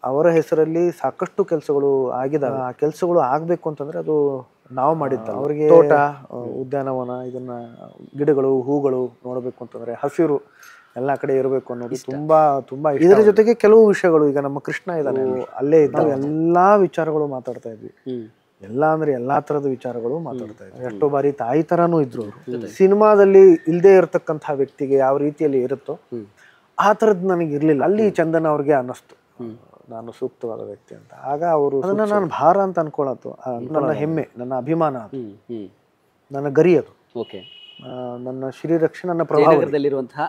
ಅವರ ಹೆಸರಲ್ಲಿ ಸಾಕಷ್ಟು ಕೆಲಸಗಳು ಆಗಿದಾವೆ. ಆ ಕೆಲಸಗಳು ಆಗ್ಬೇಕು ಅಂತಂದ್ರೆ ಅದು ನಾವು ಮಾಡಿದ್ದಲ್ಲ. ಅವರಿಗೆ ತೋಟ, ಉದ್ಯಾನವನ, ಇದನ್ನ ಗಿಡಗಳು, ಹೂಗಳು ನೋಡಬೇಕು ಅಂತಂದ್ರೆ ಹಸಿರು ಎಲ್ಲಾ ಕಡೆ ಇರಬೇಕು ಅನ್ನೋದು ತುಂಬಾ ತುಂಬಾ. ಇದರ ಜೊತೆಗೆ ಕೆಲವು ವಿಷಯಗಳು, ಈಗ ನಮ್ಮ ಕೃಷ್ಣ ಇದ್ದಾನೆ, ಅಲ್ಲೇ ಇದ್ದ ಎಲ್ಲಾ ವಿಚಾರಗಳು ಮಾತಾಡ್ತಾ ಇದ್ವಿ. ಎಲ್ಲಾ ಅಂದ್ರೆ ಎಲ್ಲಾ ತರದ ವಿಚಾರಗಳು ಮಾತಾಡ್ತಾ ಇದ್ವಿ. ಎಷ್ಟೋ ಬಾರಿ ತಾಯಿ ತರಾನು ಇದ್ರು. ಸಿನಿಮಾದಲ್ಲಿ ಇಲ್ದೇ ಇರತಕ್ಕಂತಹ ವ್ಯಕ್ತಿಗೆ ಯಾವ ರೀತಿಯಲ್ಲಿ ಇರುತ್ತೋ ಆ ತರದ್ ನನಗೆ ಇರ್ಲಿಲ್ಲ. ಅಲ್ಲಿ ಚಂದನ್ ಅವ್ರಿಗೆ ಅನ್ನಿಸ್ತು ನಾನು ಸೂಕ್ತವಾದ ವ್ಯಕ್ತಿ ಅಂತ. ಆಗ ಅವರು ಅದನ್ನ ನಾನು ಭಾರ ಅಂತ ಅನ್ಕೊಳತ್ತು. ನನ್ನ ಹೆಮ್ಮೆ, ನನ್ನ ಅಭಿಮಾನ, ಅದು ನನ್ನ ಗರಿ, ಅದು ನನ್ನ ಶ್ರೀರಕ್ಷೆ, ನನ್ನ ಪ್ರಭಾವದಲ್ಲಿರುವಂತಹ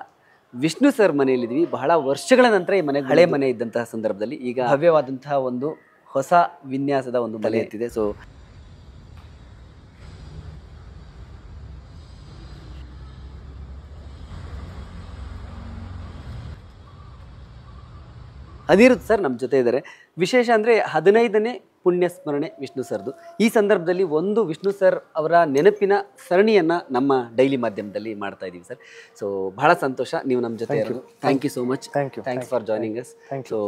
ವಿಷ್ಣು ಸರ್ ಮನೆಯಲ್ಲಿದ್ವಿ. ಬಹಳ ವರ್ಷಗಳ ನಂತರ ಈ ಮನೆ, ಹಳೆ ಮನೆ ಇದ್ದಂತಹ ಸಂದರ್ಭದಲ್ಲಿ ಈಗ ಭವ್ಯವಾದಂತಹ ಒಂದು ಹೊಸ ವಿನ್ಯಾಸದ ಒಂದು ಮನೆ ಎತ್ತಿದೆ. ಸೊ ಅನಿರುದ್ಧ್ ಸರ್ ನಮ್ಮ ಜೊತೆ ಇದ್ದಾರೆ. ವಿಶೇಷ ಅಂದರೆ 15ನೇ ಪುಣ್ಯ ಸ್ಮರಣೆ ವಿಷ್ಣು ಸರ್ದು. ಈ ಸಂದರ್ಭದಲ್ಲಿ ಒಂದು ವಿಷ್ಣು ಸರ್ ಅವರ ನೆನಪಿನ ಸರಣಿಯನ್ನು ನಮ್ಮ ಡೈಲಿ ಮಾಧ್ಯಮದಲ್ಲಿ ಮಾಡ್ತಾ ಇದ್ದೀವಿ ಸರ್. ಸೊ ಬಹಳ ಸಂತೋಷ ನೀವು ನಮ್ಮ ಜೊತೆ ಇರೋದು. Thank you so much. Thanks for joining us. So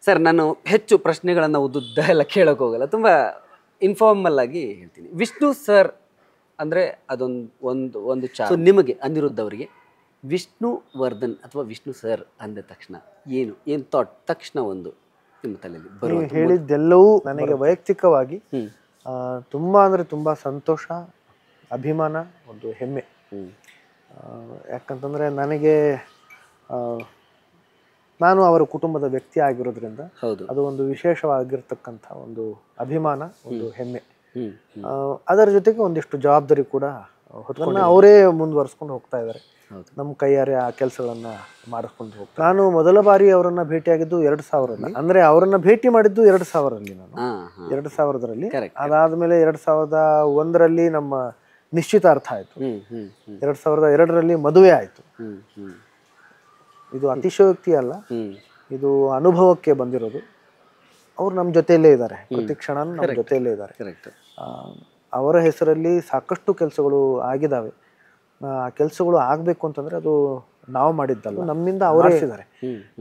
sir, ನಾನು ಹೆಚ್ಚು ಪ್ರಶ್ನೆಗಳನ್ನು ಉದ್ದುದ್ದ ಎಲ್ಲ ಕೇಳೋಕೆ ಹೋಗಲ್ಲ, ತುಂಬ ಇನ್ಫಾರ್ಮಲ್ ಆಗಿ ಹೇಳ್ತೀನಿ. ವಿಷ್ಣು ಸರ್ ಅಂದರೆ ಅದೊಂದು ಸೊ ನಿಮಗೆ ಅನಿರುದ್ಧ್ ಅವರಿಗೆ ವಿಷ್ಣುವರ್ಧನ್ ಅಥವಾ ವಿಷ್ಣು ಸರ್ ಅಂದ ತಕ್ಷಣ ಏನು ಥಾಟ್ ತಕ್ಷಣ ಒಂದು ನಿಮ್ಮ ತಲೆಯಲ್ಲಿ ಬರುವ? ಹೇಳಿದ್ದೆಲ್ಲವೂ ನನಗೆ ವೈಯಕ್ತಿಕವಾಗಿ ತುಂಬಾ ಅಂದ್ರೆ ತುಂಬಾ ಸಂತೋಷ, ಅಭಿಮಾನ, ಒಂದು ಹೆಮ್ಮೆ. ಯಾಕಂತಂದ್ರೆ ನನಗೆ ನಾನು ಅವರ ಕುಟುಂಬದ ವ್ಯಕ್ತಿ ಆಗಿರೋದ್ರಿಂದ ಅದು ಒಂದು ವಿಶೇಷವಾಗಿರ್ತಕ್ಕಂಥ ಒಂದು ಅಭಿಮಾನ, ಒಂದು ಹೆಮ್ಮೆ. ಅದರ ಜೊತೆಗೆ ಒಂದಿಷ್ಟು ಜವಾಬ್ದಾರಿ ಕೂಡ ಹೊತ್ಕೊಂಡು ಅವರೇ ಮುಂದುವರ್ಸ್ಕೊಂಡು ಹೋಗ್ತಾ ಇದ್ದಾರೆ. ನಮ್ಮ ಕೈಯಾರೆ ಆ ಕೆಲಸಗಳನ್ನ ಮಾಡಿಸ್ಕೊಂಡು ಹೋಗ್ತಾರೆ. ನಾನು ಮೊದಲ ಬಾರಿ ಅವರನ್ನ ಭೇಟಿಯಾಗಿದ್ದು 2000ರಲ್ಲಿ. ಅಂದ್ರೆ ಅವರನ್ನ ಭೇಟಿ ಮಾಡಿದ್ದು 2000ರಲ್ಲಿ. ನಾನು 2000ರಲ್ಲಿ. ಅದಾದ್ಮೇಲೆ 2001ರಲ್ಲಿ ನಮ್ಮ ನಿಶ್ಚಿತಾರ್ಥ ಆಯ್ತು. 2002ರಲ್ಲಿ ಮದುವೆ ಆಯ್ತು. ಇದು ಅತಿಶಯೋಕ್ತಿ ಅಲ್ಲ, ಇದು ಅನುಭವಕ್ಕೆ ಬಂದಿರೋದು. ಅವ್ರು ನಮ್ಮ ಜೊತೆಯಲ್ಲೇ ಇದ್ದಾರೆ, ಪ್ರತಿ ಕ್ಷಣ ನಮ್ಮ ಜೊತೆಯಲ್ಲೇ ಇದ್ದಾರೆ. ಅವರ ಹೆಸರಲ್ಲಿ ಸಾಕಷ್ಟು ಕೆಲಸಗಳು ಆಗಿದಾವೆ. ಆ ಕೆಲಸಗಳು ಆಗ್ಬೇಕು ಅಂತಂದ್ರೆ ಅದು ನಾವು ಮಾಡಿದ್ದಲ್ಲ, ನಮ್ಮಿಂದ ಅವರೇ ಇದ್ದಾರೆ.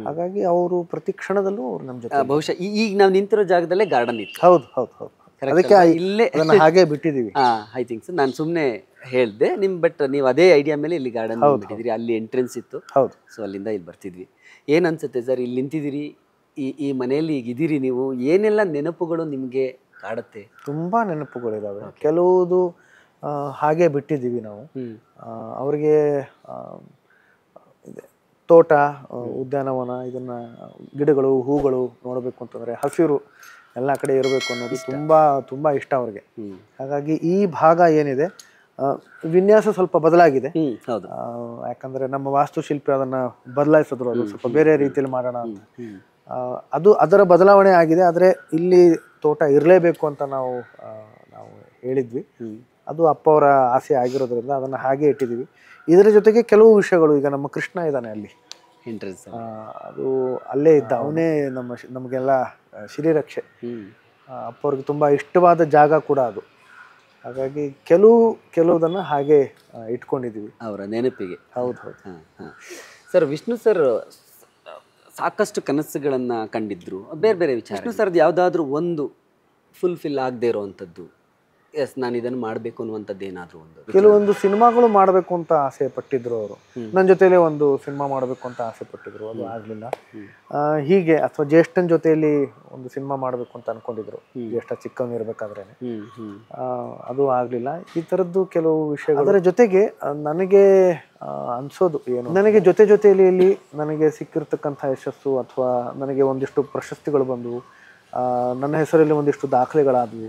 ಹಾಗಾಗಿ ಅವರು ಪ್ರತಿ ಕ್ಷಣದಲ್ಲೂ ಅವ್ರು ನಮ್ಮ ಜೊತೆ. ಬಹುಶಃ ಈಗ ನಾವು ನಿಂತಿರೋ ಜಾಗದಲ್ಲೇ ಗಾರ್ಡನ್ ಇತ್ತು. ಹೌದು ಹೌದು ಹೌದು, ಅದಕ್ಕೆ ಇಲ್ಲೇ ಹಾಗೆ ಬಿಟ್ಟಿದೀವಿ. ಐ ಥಿಂಕ್ ನಾನು ಸುಮ್ಮನೆ ಹೇಳ್ದೆ ಬಟ್ ನೀವು ಅದೇ ಐಡಿಯಾ ಮೇಲೆ ಇಲ್ಲಿ ಗಾರ್ಡನ್ ಬಿಟ್ಟಿದ್ರಿ. ಅಲ್ಲಿ ಎಂಟ್ರೆನ್ಸ್ ಇತ್ತು. ಹೌದು. ಸೊ ಅಲ್ಲಿಂದ ಇಲ್ಲಿ ಬರ್ತಿದ್ವಿ. ಏನ್ ಅನ್ಸುತ್ತೆ ಸರ್, ಇಲ್ಲಿ ನಿಂತಿದ್ದೀರಿ, ಈ ಮನೆಯಲ್ಲಿ ಈಗ ಇದೀರಿ ನೀವು, ಏನೆಲ್ಲ ನೆನಪುಗಳು ನಿಮ್ಗೆ ಕಾಡುತ್ತೆ? ತುಂಬಾ ನೆನಪುಗಳಿದಾವೆ. ಕೆಲವುದು ಹಾಗೆ ಬಿಟ್ಟಿದ್ದೀವಿ ನಾವು. ಅವ್ರಿಗೆ ತೋಟ, ಉದ್ಯಾನವನ, ಇದನ್ನ ಗಿಡಗಳು, ಹೂಗಳು ನೋಡಬೇಕು ಅಂತಂದ್ರೆ ಹಸಿರು ಎಲ್ಲ ಕಡೆ ಇರಬೇಕು ಅನ್ನೋದು ತುಂಬಾ ತುಂಬಾ ಇಷ್ಟ ಅವ್ರಿಗೆ. ಹಾಗಾಗಿ ಈ ಭಾಗ ಏನಿದೆ ವಿನ್ಯಾಸ ಸ್ವಲ್ಪ ಬದಲಾಗಿದೆ. ಯಾಕಂದ್ರೆ ನಮ್ಮ ವಾಸ್ತುಶಿಲ್ಪಿ ಅದನ್ನ ಬದಲಾಯಿಸಿದ್ರು, ಅದು ಸ್ವಲ್ಪ ಬೇರೆ ರೀತಿಯಲ್ಲಿ ಮಾಡೋಣ ಅಂತ. ಅದು ಅದರ ಬದಲಾವಣೆ ಆಗಿದೆ. ಆದ್ರೆ ಇಲ್ಲಿ ತೋಟ ಇರಲೇಬೇಕು ಅಂತ ನಾವು ಹೇಳಿದ್ವಿ. ಅದು ಅಪ್ಪ ಅವರ ಆಸೆ ಆಗಿರೋದ್ರಿಂದ ಅದನ್ನ ಹಾಗೆ ಇಟ್ಟಿದ್ದೀವಿ. ಇದರ ಜೊತೆಗೆ ಕೆಲವು ವಿಷಯಗಳು, ಈಗ ನಮ್ಮ ಕೃಷ್ಣ ಇದ್ದಾನೆ ಅಲ್ಲಿ, ಅದು ಅಲ್ಲೇ ಇದ್ದ, ಅವನೇ ನಮಗೆಲ್ಲ ಶ್ರೀರಕ್ಷೆ. ಅಪ್ಪ ಅವ್ರಿಗೆ ತುಂಬಾ ಇಷ್ಟವಾದ ಜಾಗ ಕೂಡ ಅದು. ಹಾಗಾಗಿ ಕೆಲವುದನ್ನ ಹಾಗೆ ಇಟ್ಕೊಂಡಿದೀವಿ ಅವರ ನೆನಪಿಗೆ. ಹೌದು ಹೌದು ಸರ್. ವಿಷ್ಣು ಸರ್ ಸಾಕಷ್ಟು ಕನಸುಗಳನ್ನ ಕಂಡಿದ್ರು, ಬೇರೆ ಬೇರೆ ವಿಚಾರ. ವಿಷ್ಣು ಸರ್ದು ಯಾವ್ದಾದ್ರು ಒಂದು ಫುಲ್ಫಿಲ್ ಆಗದೆ ಇರೋವಂಥದ್ದು, ಎಸ್ ನಾನು ಇದನ್ನು ಮಾಡಬೇಕು ಅನ್ನುವಂಥದ್ದು ಏನಾದ್ರು ಒಂದು? ಕೆಲವೊಂದು ಸಿನಿಮಾಗಳು ಮಾಡಬೇಕು ಅಂತ ಆಸೆ ಪಟ್ಟಿದ್ರು ಅವರು. ನನ್ನ ಜೊತೆಲೆ ಒಂದು ಸಿನಿಮಾ ಮಾಡಬೇಕು ಅಂತ ಆಸೆ ಪಟ್ಟಿದ್ರು, ಅದು ಆಗ್ಲಿಲ್ಲ. ಹೀಗೆ ಅಥವಾ ಜ್ಯೇಷ್ಠನ ಜೊತೆಯಲ್ಲಿ ಒಂದು ಸಿನಿಮಾ ಮಾಡಬೇಕು ಅಂತ ಅನ್ಕೊಂಡಿದ್ರು, ಜ್ಯೇಷ್ಠ ಚಿಕ್ಕವನಿರ್ಬೇಕಾದ್ರೇನೆ. ಅದು ಆಗ್ಲಿಲ್ಲ. ಈ ತರದ್ದು ಕೆಲವು ವಿಷಯಗಳು. ಅದರ ಜೊತೆಗೆ ನನಗೆ ಅನ್ಸೋದು ಏನು, ನನಗೆ ಜೊತೆಯಲ್ಲಿ ನನಗೆ ಸಿಕ್ಕಿರ್ತಕ್ಕಂಥ ಯಶಸ್ಸು ಅಥವಾ ನನಗೆ ಒಂದಿಷ್ಟು ಪ್ರಶಸ್ತಿಗಳು ಬಂದವು, ನನ್ನ ಹೆಸರಲ್ಲಿ ಒಂದಿಷ್ಟು ದಾಖಲೆಗಳಾದವು,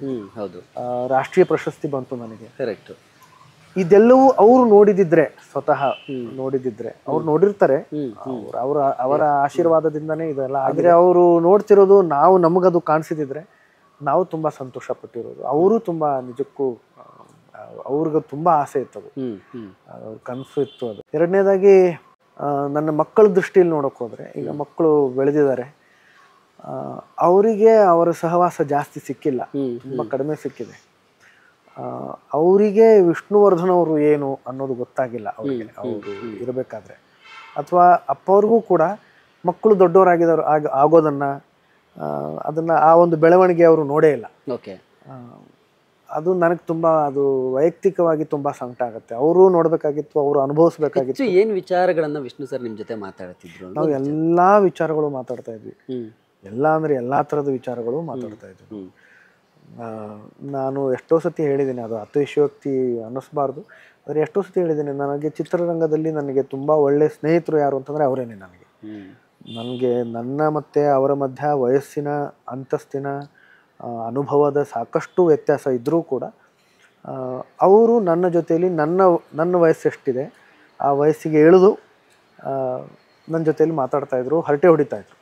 ರಾಷ್ಟ್ರೀಯ ಪ್ರಶಸ್ತಿ ಬಂತು ನನಗೆ. ಕರೆಕ್ಟ್. ಇದೆಲ್ಲವೂ ಅವರು ನೋಡಿದಿದ್ರೆ, ಸ್ವತಃ ನೋಡಿದಿದ್ರೆ, ಅವ್ರು ನೋಡಿರ್ತಾರೆ, ಅವರ ಆಶೀರ್ವಾದದಿಂದಾನೇ ಇದೆಲ್ಲ. ಆದ್ರೆ ಅವರು ನೋಡ್ತಿರೋದು, ನಾವು ನಮಗದು ಕಾಣಿಸಿದಿದ್ರೆ ನಾವು ತುಂಬಾ ಸಂತೋಷ ಪಟ್ಟಿರೋದು. ಅವರು ತುಂಬಾ ನಿಜಕ್ಕೂ ಅವ್ರಿಗೆ ತುಂಬಾ ಆಸೆ ಇತ್ತು, ಅದು ಕನಸು ಇತ್ತು ಅದು. ಎರಡನೇದಾಗಿ ನನ್ನ ಮಕ್ಕಳ ದೃಷ್ಟಿಯಲ್ಲಿ ನೋಡಕ್ ಹೋದ್ರೆ, ಈಗ ಮಕ್ಕಳು ಬೆಳೆದಿದ್ದಾರೆ, ಅವರಿಗೆ ಅವರ ಸಹವಾಸ ಜಾಸ್ತಿ ಸಿಕ್ಕಿಲ್ಲ, ತುಂಬಾ ಕಡಿಮೆ ಸಿಕ್ಕಿದೆ. ಅವರಿಗೆ ವಿಷ್ಣುವರ್ಧನ್ ಅವರು ಏನು ಅನ್ನೋದು ಗೊತ್ತಾಗಿಲ್ಲ ಅವರಿಗೆ, ಅವರು ಇರಬೇಕಾದ್ರೆ. ಅಥವಾ ಅಪ್ಪ ಅವ್ರಿಗೂ ಕೂಡ ಮಕ್ಕಳು ದೊಡ್ಡವರಾಗಿದ್ದಾರೆ ಆಗೋದನ್ನ, ಅದನ್ನು ಆ ಒಂದು ಬೆಳವಣಿಗೆ ಅವರು ನೋಡೇ ಇಲ್ಲ. ಓಕೆ. ಅದು ನನಗೆ ತುಂಬ ಅದು ವೈಯಕ್ತಿಕವಾಗಿ ತುಂಬ ಸಂಕಟ ಆಗುತ್ತೆ. ಅವರು ನೋಡಬೇಕಾಗಿತ್ತು, ಅವರು ಅನುಭವಿಸ್ಬೇಕಾಗಿತ್ತು. ಏನು ವಿಚಾರಗಳನ್ನು ವಿಷ್ಣು ಸರ್ ನಿಮ್ಮ ಜೊತೆ ಮಾತಾಡ್ತಿದ್ರು? ನಾವು ಎಲ್ಲ ವಿಚಾರಗಳು ಮಾತಾಡ್ತಾ ಇದ್ವಿ. ಎಲ್ಲ ಅಂದರೆ ಎಲ್ಲ ಥರದ ವಿಚಾರಗಳು ಮಾತಾಡ್ತಾ ಇದ್ವಿ. ನಾನು ಎಷ್ಟೋ ಸತಿ ಹೇಳಿದ್ದೀನಿ, ಅದು ಅತಿಶಯೋಕ್ತಿ ಅನ್ನಿಸ್ಬಾರ್ದು, ಆದರೆ ಎಷ್ಟೋ ಸತಿ ಹೇಳಿದ್ದೀನಿ, ನನಗೆ ಚಿತ್ರರಂಗದಲ್ಲಿ ನನಗೆ ತುಂಬ ಒಳ್ಳೆಯ ಸ್ನೇಹಿತರು ಯಾರು ಅಂತಂದರೆ ಅವರೇನೆ. ನನಗೆ ನನ್ನ ಮತ್ತು ಅವರ ಮಧ್ಯ ವಯಸ್ಸಿನ, ಅಂತಸ್ತಿನ, ಅನುಭವದ ಸಾಕಷ್ಟು ವ್ಯತ್ಯಾಸ ಇದ್ದರೂ ಕೂಡ ಅವರು ನನ್ನ ಜೊತೆಯಲ್ಲಿ ನನ್ನ ವಯಸ್ಸು ಎಷ್ಟಿದೆ ಆ ವಯಸ್ಸಿಗೆ ಇಳಿದು ನನ್ನ ಜೊತೆಯಲ್ಲಿ ಮಾತಾಡ್ತಾಯಿದ್ರು, ಹರಟೆ ಹೊಡಿತಾಯಿದ್ರು.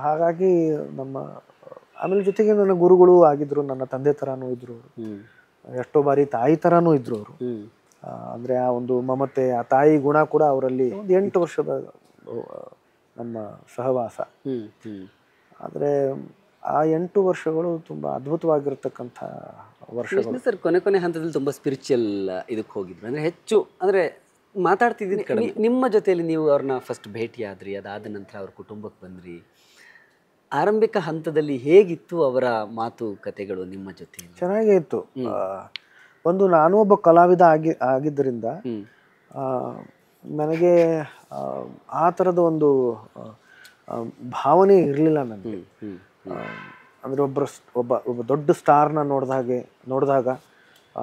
ಹಾಗಾಗಿ ಆಮೇಲೆ ಜೊತೆಗೆ ನನ್ನ ಗುರುಗಳು ಆಗಿದ್ದರು, ನನ್ನ ತಂದೆ ಥರನೂ ಇದ್ದರು, ಎಷ್ಟೋ ಬಾರಿ ತಾಯಿ ಥರನೂ ಇದ್ದರು ಅವರು. ಅಂದರೆ ಆ ಒಂದು ಮಮತೆ, ಆ ತಾಯಿ ಗುಣ ಕೂಡ ಅವರಲ್ಲಿ. ಒಂದು 8 ವರ್ಷದ ನಮ್ಮ ಸಹವಾಸ. ಆದರೆ ಆ 8 ವರ್ಷಗಳು ತುಂಬ ಅದ್ಭುತವಾಗಿರ್ತಕ್ಕಂಥ ವರ್ಷಗಳು. ಸರ್ ಕೊನೆ ಹಂತದಲ್ಲಿ ತುಂಬ ಸ್ಪಿರಿಚುವಲ್ ಇದಕ್ಕೆ ಹೋಗಿದ್ರು, ಅಂದರೆ ಹೆಚ್ಚು ಅಂದರೆ ಮಾತಾಡ್ತಿದ್ದಿದ್ದು ಕಡಿಮೆ. ನಿಮ್ಮ ಜೊತೆಯಲ್ಲಿ ನೀವು ಅವ್ರನ್ನ ಫಸ್ಟ್ ಭೇಟಿಯಾದ್ರಿ, ಅದಾದ ನಂತರ ಅವ್ರ ಕುಟುಂಬಕ್ಕೆ ಬಂದ್ರಿ. ಆರಂಭಿಕ ಹಂತದಲ್ಲಿ ಹೇಗಿತ್ತು ಅವರ ಮಾತುಕತೆಗಳು ನಿಮ್ಮ ಜೊತೆ? ಚೆನ್ನಾಗೇ ಇತ್ತು. ನಾನು ಒಬ್ಬ ಕಲಾವಿದ ಆಗಿದ್ದರಿಂದ ನನಗೆ ಆ ಥರದ ಒಂದು ಭಾವನೆ ಇರಲಿಲ್ಲ ನನಗೆ. ಅಂದರೆ ಒಬ್ಬ ದೊಡ್ಡ ಸ್ಟಾರ್ನ ನೋಡಿದಾಗ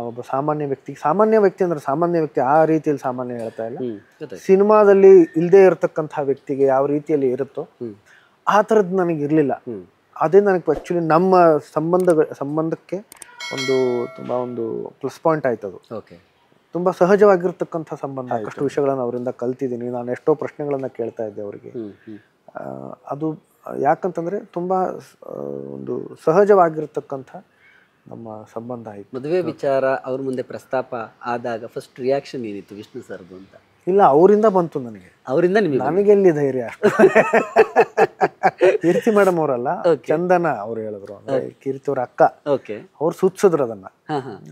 ಒಬ್ಬ ಸಾಮಾನ್ಯ ವ್ಯಕ್ತಿ ಅಂದರೆ ಸಾಮಾನ್ಯ ವ್ಯಕ್ತಿ ಆ ರೀತಿಯಲ್ಲಿ ಸಾಮಾನ್ಯ ಹೇಳ್ತಾ ಇಲ್ಲ, ಸಿನಿಮಾದಲ್ಲಿ ಇಲ್ಲದೆ ಇರತಕ್ಕಂಥ ವ್ಯಕ್ತಿಗೆ ಯಾವ ರೀತಿಯಲ್ಲಿ ಇರುತ್ತೋ ಆ ಥರದ್ದು ನನಗೆ ಇರಲಿಲ್ಲ. ಅದೇ ನನಗೆ ಆ್ಯಕ್ಚುಲಿ ನಮ್ಮ ಸಂಬಂಧಕ್ಕೆ ತುಂಬ ಒಂದು ಪ್ಲಸ್ ಪಾಯಿಂಟ್ ಆಯ್ತು. ಅದು ತುಂಬ ಸಹಜವಾಗಿರ್ತಕ್ಕಂಥ ಸಂಬಂಧ. ಸಾಕಷ್ಟು ವಿಷಯಗಳನ್ನು ಅವರಿಂದ ಕಲ್ತಿದ್ದೀನಿ. ನಾನು ಎಷ್ಟೋ ಪ್ರಶ್ನೆಗಳನ್ನು ಕೇಳ್ತಾ ಇದ್ದೆ ಅವರಿಗೆ. ಅದು ಯಾಕಂತಂದರೆ ತುಂಬ ಒಂದು ಸಹಜವಾಗಿರ್ತಕ್ಕಂಥ ನಮ್ಮ ಸಂಬಂಧ ಆಯಿತು. ಮದುವೆ ವಿಚಾರ ಅವ್ರ ಮುಂದೆ ಪ್ರಸ್ತಾಪ ಆದಾಗ ಫಸ್ಟ್ ರಿಯಾಕ್ಷನ್ ಏನಿತ್ತು ವಿಷ್ಣು ಸರ್ದು ಅಂತ? ಇಲ್ಲ, ಅವರಿಂದ ಬಂತು ನನಗೆ. ಅವರಿಂದ ನಿಮಗೆ? ನನಗೆಲ್ಲಿ ಧೈರ್ಯ ಅಷ್ಟು. ಕೀರ್ತಿ ಮೇಡಮ್ ಅವರಲ್ಲ, ಚಂದನ ಅವ್ರು ಹೇಳಿದ್ರು, ಅಂದ್ರೆ ಕೀರ್ತಿ ಅವ್ರ ಅಕ್ಕ. ಅವ್ರು ಸೂಚಿಸಿದ್ರು ಅದನ್ನ.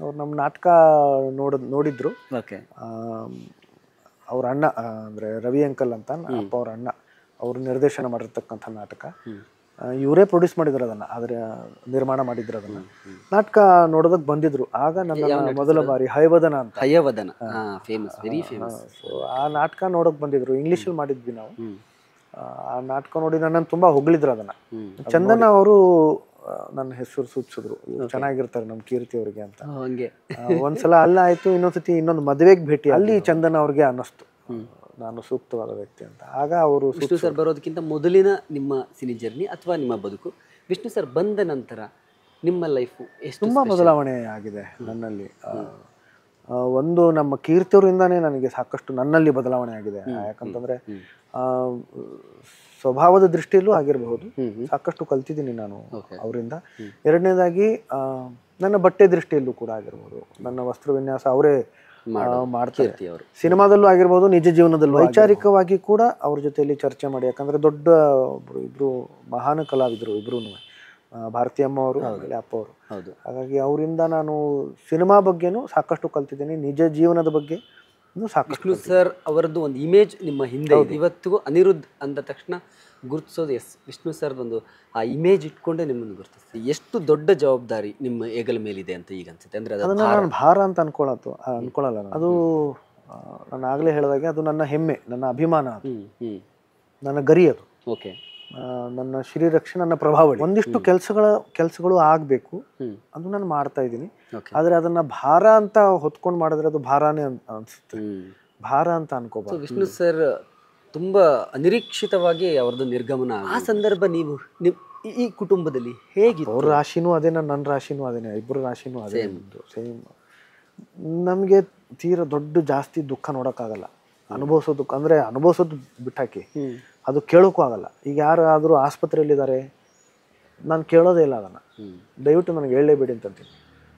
ಅವ್ರು ನಮ್ಮ ನಾಟಕ ನೋಡಿದ್ರು. ಅವ್ರ ಅಣ್ಣ ಅಂದ್ರೆ ರವಿ ಅಂಕಲ್ ಅಂತ ಅಪ್ಪ ಅವ್ರ ಅಣ್ಣ, ಅವ್ರು ನಿರ್ದೇಶನ ಮಾಡಿರ್ತಕ್ಕಂಥ ನಾಟಕ. ಇವರೇ ಪ್ರೊಡ್ಯೂಸ್ ಮಾಡಿದ್ರು ಅದನ್ನ, ಆದ್ರೆ ನಿರ್ಮಾಣ ಮಾಡಿದ್ರು ಅದನ್ನ. ನಾಟಕ ನೋಡೋದಕ್ಕೆ ಬಂದಿದ್ರು. ಆಗ ನನ್ನ ಮೊದಲ ಬಾರಿ ಹಯವದನ ಅಂತ. Hayavadana famous, very famous. So ಆ ನಾಟಕ ನೋಡೋಕೆ ಬಂದಿದ್ರು. ಇಂಗ್ಲೀಷಲ್ಲಿ ಮಾಡಿದ್ವಿ ನಾವು. ಆ ನಾಟಕ ನೋಡಿ ನನ್ನನ್ನು ತುಂಬಾ ಹೊಗಳಿದ್ರು ಅದನ್ನ. ಚಂದನ ಅವರು ನನ್ನ ಹೆಸರು ಸೂಚಿಸಿದ್ರು, ಚೆನ್ನಾಗಿರ್ತಾರೆ ನಮ್ಮ ಕೀರ್ತಿ ಅವ್ರಿಗೆ ಅಂತ. ಒಂದ್ಸಲ ಅಲ್ಲ ಆಯ್ತು, ಇನ್ನೊಂದ್ಸತಿ ಇನ್ನೊಂದು ಮದುವೆಗೆ ಭೇಟಿ, ಅಲ್ಲಿ ಚಂದನ ಅವ್ರಿಗೆ ಅನ್ನಿಸ್ತು ನಾನು ಸೂಕ್ತವಾದ ವ್ಯಕ್ತಿ ಅಂತ. ಆಗ ಅವರು ವಿಷ್ಣು ಸರ್ ಬರೋದಕ್ಕಿಂತ ಮೊದಲಿನ ನಿಮ್ಮ ಸಿನಿ ಜರ್ನಿ ಅಥವಾ ನಿಮ್ಮ ಬದುಕು, ವಿಷ್ಣು ಸರ್ ಬಂದ ನಂತರ ನಿಮ್ಮ ಲೈಫು ಎಷ್ಟು ತುಂಬ ಬದಲಾವಣೆ ಆಗಿದೆ ನನ್ನಲ್ಲಿ. ಒಂದು ನಮ್ಮ ಕೀರ್ತಿಯವರಿಂದಾನೇ ನನಗೆ ಸಾಕಷ್ಟು ನನ್ನಲ್ಲಿ ಬದಲಾವಣೆ ಆಗಿದೆ. ಯಾಕಂತಂದ್ರೆ ಸ್ವಭಾವದ ದೃಷ್ಟಿಯಲ್ಲೂ ಆಗಿರಬಹುದು, ಸಾಕಷ್ಟು ಕಲ್ತಿದ್ದೀನಿ ನಾನು ಅವರಿಂದ. ಎರಡನೇದಾಗಿ ನನ್ನ ಬಟ್ಟೆ ದೃಷ್ಟಿಯಲ್ಲೂ ಕೂಡ ಆಗಿರ್ಬೋದು, ನನ್ನ ವಸ್ತ್ರ ವಿನ್ಯಾಸ ಅವರೇ ಮಾಡ್ತಾರೆ. ಸಿನಿಮಾದಲ್ಲೂ ಆಗಿರ್ಬೋದು, ನಿಜ ಜೀವನದಲ್ಲೂ. ವೈಚಾರಿಕವಾಗಿ ಕೂಡ ಅವ್ರ ಜೊತೆಯಲ್ಲಿ ಚರ್ಚೆ ಮಾಡಿ, ಯಾಕಂದ್ರೆ ದೊಡ್ಡ ಇಬ್ರು ಮಹಾನ್ ಕಲಾವಿದರು ಇಬ್ರು, ಭಾರತೀಯಮ್ಮ ಅವರು ಅಪ್ಪ ಅವರು. ಹಾಗಾಗಿ ಅವರಿಂದ ನಾನು ಸಿನಿಮಾ ಬಗ್ಗೆನೂ ಸಾಕಷ್ಟು ಕಲ್ತಿದ್ದೀನಿ, ನಿಜ ಜೀವನದ ಬಗ್ಗೆ ಸಾಕಷ್ಟು. ವಿಷ್ಣು ಸರ್ ಅವರದ್ದು ಒಂದು ಇಮೇಜ್ ನಿಮ್ಮ ಹಿಂದೆ ಇವತ್ತಿಗೂ ಅನಿರುದ್ಧ್ ಅಂದ ತಕ್ಷಣ ಗುರುತಿಸೋದು ವಿಷ್ಣು ಸರ್ದು ಒಂದು ಆ ಇಮೇಜ್ ಇಟ್ಕೊಂಡೆ ನಿಮ್ಮನ್ನು ಗುರುತಿಸ್ತೀವಿ. ಎಷ್ಟು ದೊಡ್ಡ ಜವಾಬ್ದಾರಿ ನಿಮ್ಮ ಹೆಗಲ ಮೇಲಿದೆ ಅಂತ ಈಗ ಅನ್ಸುತ್ತೆ? ಅಂದ್ರೆ ಅದನ್ನ ನಾನು ಭಾರ ಅಂತ ಅನ್ಕೊಳ್ಳಲ್ಲ. ಅದು ನಾನು ಆಗ್ಲೇ ಹೇಳಿದಾಗೆ ಅದು ನನ್ನ ಹೆಮ್ಮೆ, ನನ್ನ ಅಭಿಮಾನ, ನನ್ನ ಗರಿ ಅದು. ಓಕೆ. ನನ್ನ ಶ್ರೀರಕ್ಷೆ, ನನ್ನ ಪ್ರಭಾವಳಿ. ಒಂದಿಷ್ಟು ಕೆಲಸಗಳು ಆಗಬೇಕು, ಅದು ನಾನು ಮಾಡ್ತಾ ಇದ್ದೀನಿ. ಆದ್ರೆ ಅದನ್ನ ಭಾರ ಅಂತ ಹೊತ್ಕೊಂಡು ಮಾಡಿದ್ರೆ ಅದು ಭಾರಾನೇ ಅನ್ಸುತ್ತೆ, ಭಾರ ಅಂತ ಅನ್ಕೋಬಾರ್ದು. ವಿಷ್ಣು ಸರ್ ತುಂಬಾ ಅನಿರೀಕ್ಷಿತವಾಗಿ ಅವ್ರದ್ದು ನಿರ್ಗಮನ. ಆ ಸಂದರ್ಭ ನೀವು ಈ ಕುಟುಂಬದಲ್ಲಿ ಹೇಗಿತ್ತು? ಅವ್ರ ರಾಶಿನೂ ಅದೇನ, ನನ್ನ ರಾಶಿನೂ ಅದೇನೆ, ಇಬ್ಬರು ರಾಶಿನೂ ಅದೇ ಸೇಮ್. ನಮಗೆ ತೀರಾ ಜಾಸ್ತಿ ದುಃಖ ನೋಡೋಕ್ಕಾಗಲ್ಲ. ಅನುಭವಿಸೋದು ಅಂದ್ರೆ ಅನುಭವಿಸೋದು ಬಿಟ್ಟಾಕಿ ಅದು ಕೇಳೋಕ್ಕೂ ಆಗಲ್ಲ. ಈಗ ಯಾರಾದರೂ ಆಸ್ಪತ್ರೆಯಲ್ಲಿದ್ದಾರೆ, ನಾನು ಕೇಳೋದೇ ಇಲ್ಲ ಅದನ್ನು. ದಯವಿಟ್ಟು ನನಗೆ ಹೇಳಲೇಬೇಡಿ ಅಂತಂತೀನಿ.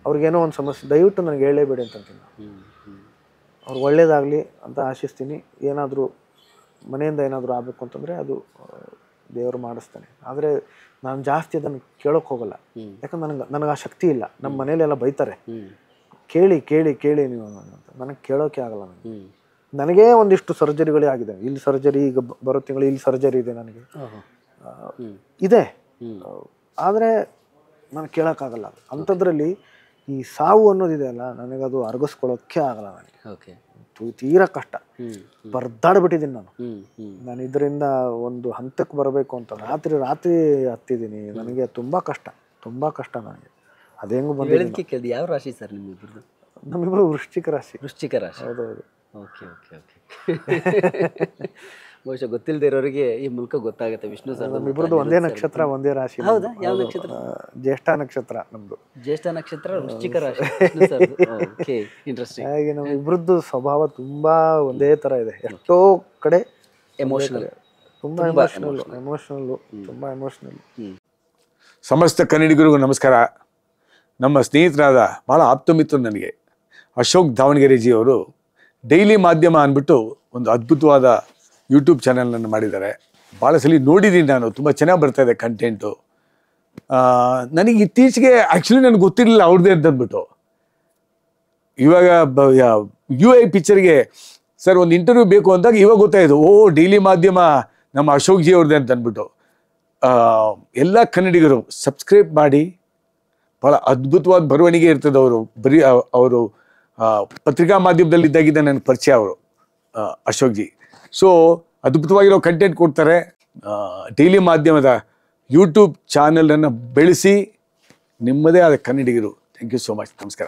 ಅವ್ರಿಗೇನೋ ಒಂದು ಸಮಸ್ಯೆ, ದಯವಿಟ್ಟು ನನಗೆ ಹೇಳಲೇಬೇಡಿ ಅಂತಂತೀನಿ. ಅವ್ರಿಗೆ ಒಳ್ಳೇದಾಗಲಿ ಅಂತ ಆಶಿಸ್ತೀನಿ. ಏನಾದರೂ ಮನೆಯಿಂದ ಏನಾದರೂ ಆಗಬೇಕು ಅಂತಂದರೆ ಅದು ದೇವರು ಮಾಡಿಸ್ತಾನೆ. ಆದರೆ ನಾನು ಜಾಸ್ತಿ ಅದನ್ನು ಕೇಳೋಕ್ಕೆ ಹೋಗಲ್ಲ, ಯಾಕಂದ್ರೆ ನನಗೆ ಆ ಶಕ್ತಿ ಇಲ್ಲ. ನಮ್ಮ ಮನೇಲೆಲ್ಲ ಬೈತಾರೆ, ಕೇಳಿ ಕೇಳಿ ಕೇಳಿ ನೀವು ಅಂತ. ನನಗೆ ಕೇಳೋಕ್ಕೆ ಆಗಲ್ಲ. ನನಗೇ ಒಂದಿಷ್ಟು ಸರ್ಜರಿಗಳೇ ಆಗಿದೆ. ಇಲ್ಲಿ ಸರ್ಜರಿ, ಈಗ ಬರೋ ತಿಂಗಳು ಇಲ್ಲಿ ಸರ್ಜರಿ ಇದೆ ನನಗೆ. ಇದೆ ಆದರೆ ನಾನು ಕೇಳೋಕ್ಕಾಗಲ್ಲ. ಅಂಥದ್ರಲ್ಲಿ ಈ ಸಾವು ಅನ್ನೋದಿದೆಯಲ್ಲ, ನನಗದು ಅರಗಿಸ್ಕೊಳ್ಳೋಕ್ಕೆ ಆಗಲ್ಲ. ನನಗೆ ಓಕೆ. ತೀರಾ ಕಷ್ಟ, ಬರ್ದಾಡ್ಬಿಟ್ಟಿದ್ದೀನಿ ನಾನು ಇದರಿಂದ ಒಂದು ಹಂತಕ್ಕೆ ಬರಬೇಕು ಅಂತ. ರಾತ್ರಿ ಹತ್ತಿದ್ದೀನಿ. ನನಗೆ ತುಂಬ ಕಷ್ಟ ನನಗೆ. ಅದೇಂಗೂ ಹೇಳಿಕೆ ಕೇಳಿದೆ. ಯಾವ ರಾಶಿ ಸರ್ ನಿಮ್ಮಿಬ್ಬರದು? ನಮ್ಮಿಬ್ಬರು ವೃಶ್ಚಿಕ ರಾಶಿ. ವೃಶ್ಚಿಕ ರಾಶಿ. ಹೌದೌದು. Okay okay okay. ಬಹುಶಃ ಗೊತ್ತಿಲ್ಲದೆ ಇರೋರಿಗೆ ಈ ಮೂಲಕ ಗೊತ್ತಾಗುತ್ತೆ ವಿಷ್ಣು ಸರ್. ನಮ್ಮಿಬ್ಬರದು ಒಂದೇ ನಕ್ಷತ್ರ, ಒಂದೇ ರಾಶಿ. ಹೌದಾ? ಯಾವ ನಕ್ಷತ್ರ? ಜ್ಯೇಷ್ಠ ನಕ್ಷತ್ರ ನಮ್ದು. ಜ್ಯೇಷ್ಠ ನಕ್ಷತ್ರ, ವೃಶ್ಚಿಕ ರಾಶಿ. Okay, interesting. ಹಾಗೆ ನಮ್ಮಿಬ್ಬರದ್ದು ಸ್ವಭಾವ ತುಂಬಾ ಒಂದೇ ತರ ಇದೆ. ಎಷ್ಟೋ ಕಡೆ ಎಮೋಷನಲ್, ತುಂಬಾ ಎಮೋಷನಲ್. ಸಮಸ್ತ ಕನ್ನಡಿಗರಿಗೂ ನಮಸ್ಕಾರ. ನಮ್ಮ ಸ್ನೇಹಿತರಾದ ಭಾಳ ಆಪ್ತಮಿತ್ರರು ನನಗೆ ಅಶೋಕ್ ದಾವಣಗೆರೆಜಿ ಅವರು ಡೈಲಿ ಮಾಧ್ಯಮ ಅಂದ್ಬಿಟ್ಟು ಒಂದು ಅದ್ಭುತವಾದ ಯೂಟ್ಯೂಬ್ ಚಾನಲನ್ನು ಮಾಡಿದ್ದಾರೆ. ಭಾಳ ಸಲ ನೋಡಿದ್ದೀನಿ ನಾನು. ತುಂಬ ಚೆನ್ನಾಗಿ ಬರ್ತಾ ಇದೆ ಕಂಟೆಂಟು. ನನಗೆ ಇತ್ತೀಚೆಗೆ ಆ್ಯಕ್ಚುಲಿ ನನಗೆ ಗೊತ್ತಿರಲಿಲ್ಲ ಅವ್ರದ್ದೇ ಅಂತಂದ್ಬಿಟ್ಟು. ಇವಾಗ UI ಪಿಕ್ಚರ್ಗೆ ಸರ್ ಒಂದು ಇಂಟರ್ವ್ಯೂ ಬೇಕು ಅಂದಾಗ ಇವಾಗ ಗೊತ್ತಾಯಿತು, ಡೈಲಿ ಮಾಧ್ಯಮ ನಮ್ಮ ಅಶೋಕ್ ಜಿ ಅವ್ರದ್ದೇ ಅಂತ ಅಂದ್ಬಿಟ್ಟು. ಎಲ್ಲ ಕನ್ನಡಿಗರು ಸಬ್ಸ್ಕ್ರೈಬ್ ಮಾಡಿ. ಭಾಳ ಅದ್ಭುತವಾದ ಬರವಣಿಗೆ ಇರ್ತದೆ. ಅವರು ಪತ್ರಿಕಾ ಮಾಧ್ಯಮದಲ್ಲಿದ್ದಾಗಿದ್ದ ನನಗೆ ಪರಿಚಯ ಅವರು ಅಶೋಕ್ ಜಿ. ಸೊ ಅದ್ಭುತವಾಗಿರೋ ಕಂಟೆಂಟ್ ಕೊಡ್ತಾರೆ. ಡೈಲಿ ಮಾಧ್ಯಮದ ಯೂಟ್ಯೂಬ್ ಚಾನಲನ್ನು ಬೆಳೆಸಿ ನಿಮ್ಮದೇ ಆದ ಕನ್ನಡಿಗರು. Thank you so much. ನಮಸ್ಕಾರ.